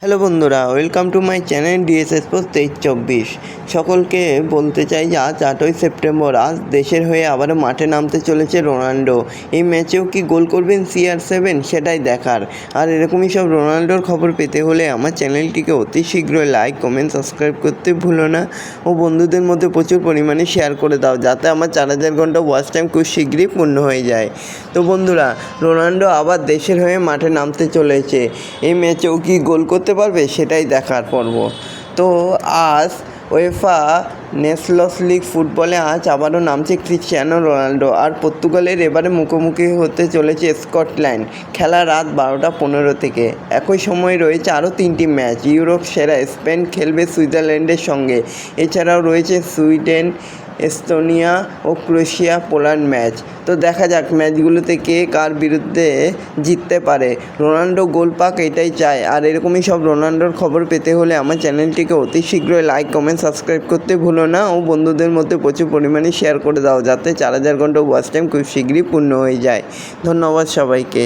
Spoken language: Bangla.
হ্যালো বন্ধুরা, welcome to my channel DSS sports 23-24। সকলকে বলতে চাই যে আজ 8ই সেপ্টেম্বর, আজ দেশের হয়ে আবারও মাঠে নামতে চলেছে রোনাল্ডো। এই ম্যাচেও কি গোল করবেন CR7 সেটাই দেখার। আর এরকমই সব রোনাল্ডোর খবর পেতে হলে আমার চ্যানেলটিকে অতি শীঘ্রই লাইক, কমেন্ট, সাবস্ক্রাইব করতে ভুলো না ও বন্ধুদের মধ্যে প্রচুর পরিমাণে শেয়ার করে দাও, যাতে আমার 4000 ঘন্টা ওয়াচ টাইম খুব শীঘ্রই পূর্ণ হয়ে যায়। তো বন্ধুরা, রোনাল্ডো আবার দেশের হয়ে মাঠে নামতে চলেছে। এই ম্যাচেও কি গোল করতে পারবে সেটাই দেখার পর্ব। তো আজ উয়েফা নেশনস লিগ ফুটবলে আজ আবারও নামছে ক্রিশ্চিয়ানো রোনাল্ডো। আর পর্তুগালের এবারে মুখোমুখি হতে চলেছে স্কটল্যান্ড। খেলা রাত 12:15 থেকে। একই সময় রয়েছে আরও 3টি ম্যাচ। ইউরোপ সেরা স্পেন খেলবে সুইজারল্যান্ডের সঙ্গে। এছাড়াও রয়েছে সুইডেন, এস্তোনিয়া ও ক্রোয়েশিয়া পোল্যান্ড ম্যাচ। তো দেখা যাক ম্যাচগুলোতে কে কার বিরুদ্ধে জিততে পারে। রোনাল্ডো গোল পাক এটাই চায়। আর এরকমই সব রোনাল্ডোর খবর পেতে হলে আমার চ্যানেলটিকে অতি শীঘ্রই লাইক, কমেন্ট, সাবস্ক্রাইব করতে ভুলো না ও বন্ধুদের মধ্যে প্রচুর পরিমাণে শেয়ার করে দাও, যাতে 4000 ঘন্টা ওয়াচ টাইম খুব শীঘ্রই পূর্ণ হয়ে যায়। ধন্যবাদ সবাইকে।